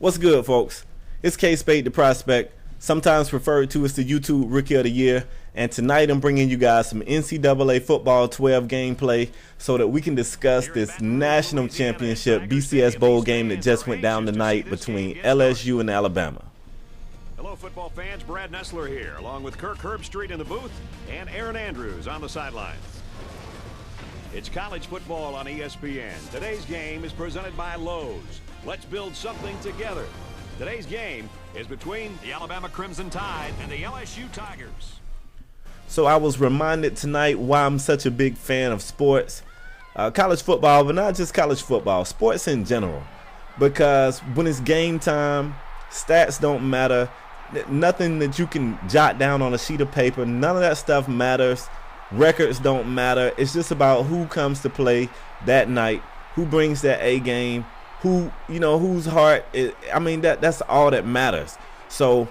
What's good, folks? It's K-Spade the Prospect, sometimes referred to as the YouTube Rookie of the Year, and tonight I'm bringing you guys some NCAA football 12 gameplay so that we can discuss this National Championship BCS Bowl game that just went down tonight between LSU and Alabama. Hello, football fans. Brad Nessler here, along with Kirk Herbstreit in the booth and Aaron Andrews on the sidelines. It's college football on ESPN. Today's game is presented by Lowe's. Let's build something together. Today's game is between the Alabama Crimson Tide and the LSU Tigers. So I was reminded tonight why I'm such a big fan of sports, college football, but not just college football, sports in general. Because when it's game time, stats don't matter. Nothing that you can jot down on a sheet of paper, none of that stuff matters. Records don't matter. It's just about who comes to play that night, who brings that A game, whose heart is, that's all that matters. So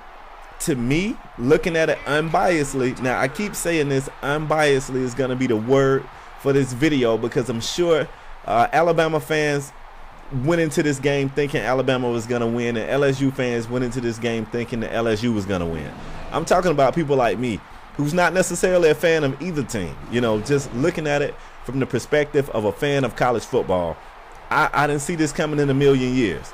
to me, looking at it unbiasedly, now I keep saying this, unbiasedly is going to be the word for this video, because I'm sure Alabama fans went into this game thinking Alabama was going to win, and LSU fans went into this game thinking that LSU was going to win. I'm talking about people like me, who's not necessarily a fan of either team, just looking at it from the perspective of a fan of college football. I didn't see this coming in a million years.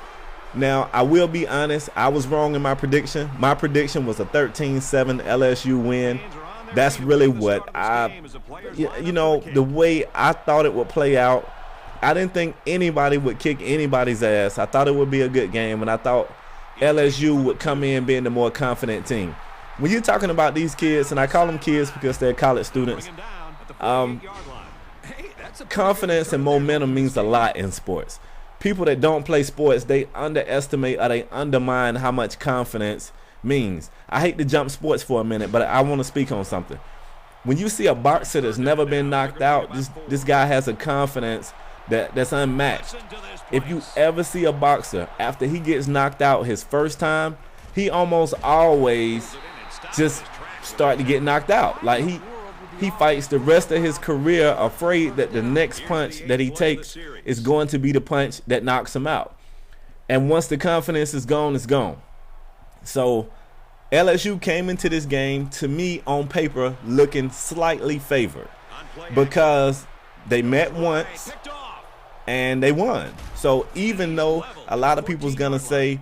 Now, I will be honest, I was wrong in my prediction. My prediction was a 13-7 LSU win. That's really what the way I thought it would play out. I didn't think anybody would kick anybody's ass. I thought it would be a good game, and I thought LSU would come in being the more confident team. When you're talking about these kids, and I call them kids because they're college students, confidence and momentum means a lot in sports. People that don't play sports, they underestimate or they undermine how much confidence means. I hate to jump sports for a minute, but I want to speak on something. When you see a boxer that's never been knocked out, this guy has a confidence that's unmatched. If you ever see a boxer after he gets knocked out his first time, he almost always just start to get knocked out. Like he fights the rest of his career afraid that the next punch that he takes is going to be the punch that knocks him out. And once the confidence is gone, it's gone. So LSU came into this game, to me, on paper, looking slightly favored because they met once and they won. So even though a lot of people's going to say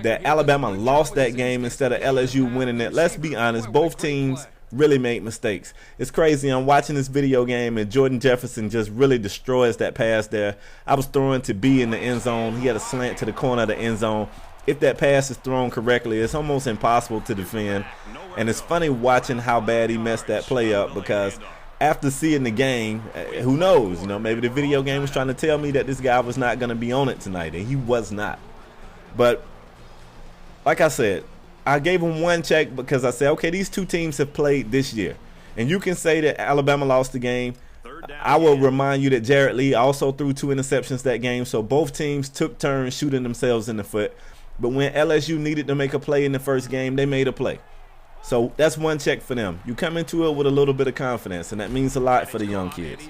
that Alabama lost that game instead of LSU winning it, let's be honest, both teams really made mistakes. It's crazy. I'm watching this video game and Jordan Jefferson just really destroys that pass there. I was throwing to B in the end zone. He had a slant to the corner of the end zone. If that pass is thrown correctly, it's almost impossible to defend. And it's funny watching how bad he messed that play up, because after seeing the game, who knows, maybe the video game was trying to tell me that this guy was not going to be on it tonight, and he was not. But like I said, I gave him one check because I said, okay, these two teams have played this year. And you can say that Alabama lost the game. I will remind you that Jarrett Lee also threw 2 interceptions that game, so both teams took turns shooting themselves in the foot. But when LSU needed to make a play in the first game, they made a play. So that's one check for them. You come into it with a little bit of confidence, and that means a lot for the young kids.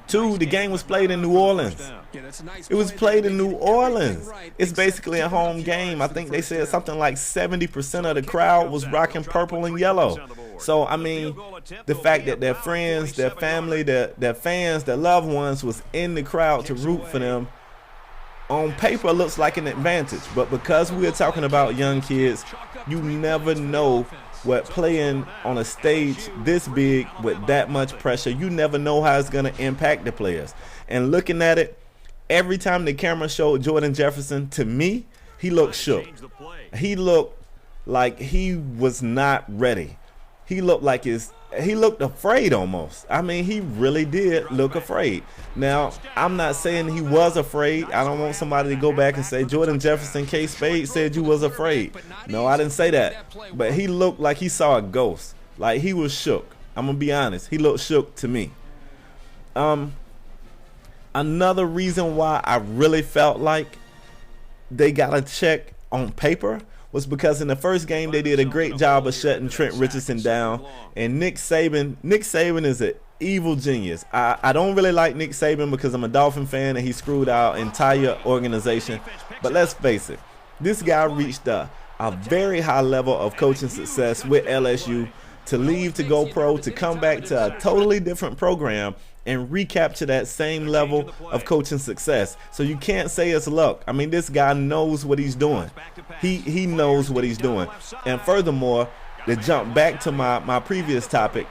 2, the game was played in New Orleans. It was played in New Orleans. It's basically a home game. I think they said something like 70% of the crowd was rocking purple and yellow. So, the fact that their friends, their family, their fans, their loved ones was in the crowd to root for them, on paper looks like an advantage. But because we're talking about young kids, you never know what playing on a stage this big with that much pressure, you never know how it's going to impact the players. And looking at it, every time the camera showed Jordan Jefferson, to me, he looked shook. He looked like he was not ready. He looked like he looked afraid almost. He really did look afraid. Now, I'm not saying he was afraid. I don't want somebody to go back and say Jordan Jefferson, K-Spade said you was afraid. No, I didn't say that. But he looked like he saw a ghost. Like he was shook. I'm going to be honest. He looked shook to me. Another reason why I really felt like they got a check on paper was because in the first game they did a great job of shutting Trent Richardson down. And Nick Saban is an evil genius. I don't really like Nick Saban because I'm a Dolphin fan and he screwed our entire organization. But let's face it, This guy reached a very high level of coaching success with LSU, to leave to go pro, to come back to a totally different program and recapture that same level of coaching success. So you can't say it's luck. I mean, this guy knows what he's doing. He knows what he's doing. And furthermore, to jump back to my previous topic,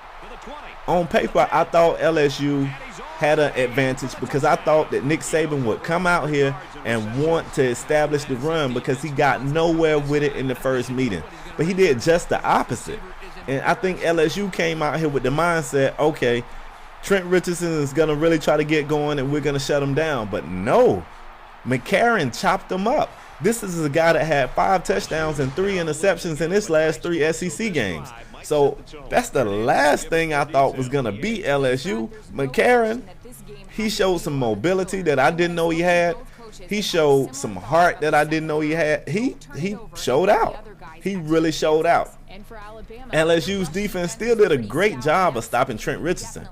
on paper, I thought LSU had an advantage because I thought that Nick Saban would come out here and want to establish the run, because he got nowhere with it in the first meeting. But he did just the opposite. And I think LSU came out here with the mindset, okay, Trent Richardson is going to really try to get going and we're going to shut him down. But no, McCarron chopped him up. This is a guy that had 5 touchdowns and 3 interceptions in his last 3 SEC games. So that's the last thing I thought was going to beat LSU. McCarron, he showed some mobility that I didn't know he had. He showed some heart that I didn't know he had. He showed out. He really showed out. LSU's defense still did a great job of stopping Trent Richardson.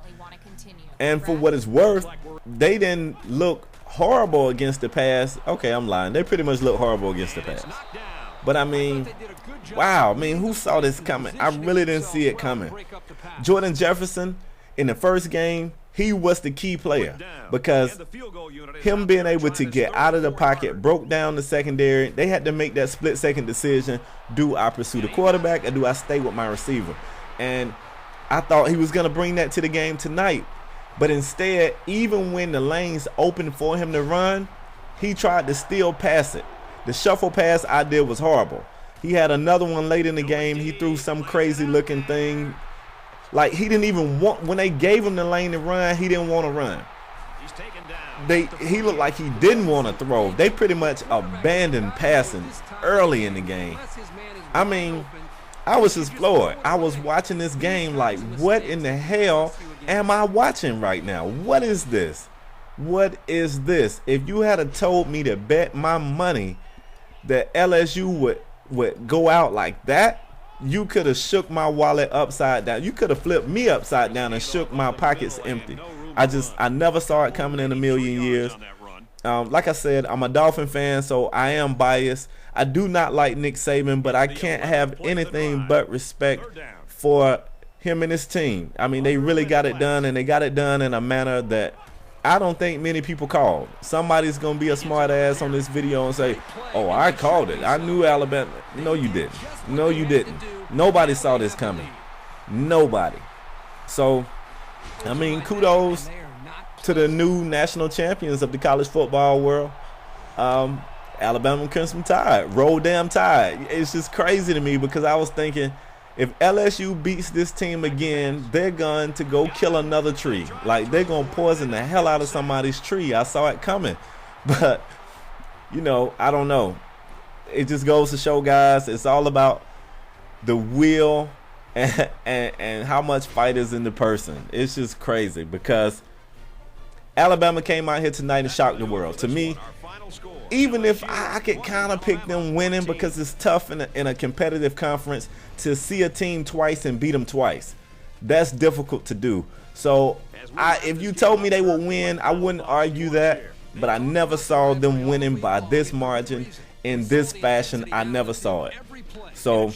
And for what it's worth, they didn't look horrible against the pass. Okay, I'm lying. They pretty much looked horrible against the pass. But I mean, wow, I mean, who saw this coming? I really didn't see it coming. Jordan Jefferson, in the first game, he was the key player, because him being able to get out of the pocket broke down the secondary. They had to make that split-second decision. Do I pursue the quarterback or do I stay with my receiver? And I thought he was going to bring that to the game tonight. But instead, even when the lanes opened for him to run, he tried to still pass it. The shuffle pass idea was horrible. He had another one late in the game. He threw some crazy-looking thing. Like, he didn't even want, when they gave him the lane to run, he didn't want to run. He looked like he didn't want to throw. They pretty much abandoned passing early in the game. I mean, I was just floored. I was watching this game like, what in the hell am I watching right now? What is this? What is this? If you had told me to bet my money that LSU would go out like that, you could have shook my wallet upside down. You could have flipped me upside down and shook my pockets empty. I never saw it coming in a million years. Like I said, I'm a Dolphin fan, so I am biased. I do not like Nick Saban, but I can't have anything but respect for him and his team. I mean, they really got it done, and they got it done in a manner that I don't think many people called. Somebody's going to be a smart ass on this video and say, oh, I called it. I knew Alabama. No, you didn't. No, you didn't. Nobody saw this coming. Nobody. So, I mean, kudos to the new national champions of the college football world. Alabama Crimson Tide. Roll damn Tide. It's just crazy to me, because I was thinking, if LSU beats this team again, they're going to go kill another tree. Like, they're going to poison the hell out of somebody's tree. I saw it coming. But, you know, I don't know. It just goes to show, guys, it's all about the will and how much fight is in the person. It's just crazy, because Alabama came out here tonight and shocked the world. To me, even if I could kind of pick them winning, because it's tough in a competitive conference to see a team twice and beat them twice. That's difficult to do. So if you told me they would win, I wouldn't argue that. But I never saw them winning by this margin in this fashion. I never saw it. So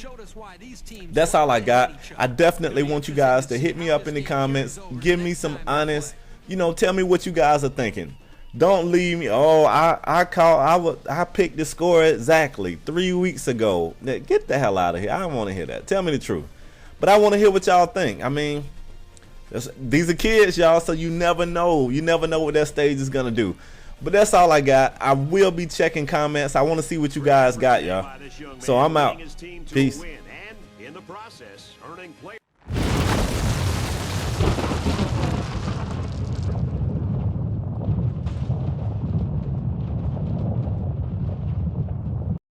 that's all I got. I definitely want you guys to hit me up in the comments. Give me some honest, tell me what you guys are thinking. Don't leave me, I picked the score exactly 3 weeks ago. Get the hell out of here. I don't want to hear that. Tell me the truth. But I want to hear what y'all think. I mean, these are kids, y'all, so you never know. You never know what that stage is going to do. But that's all I got. I will be checking comments. I want to see what you guys got, y'all. So I'm out. Peace.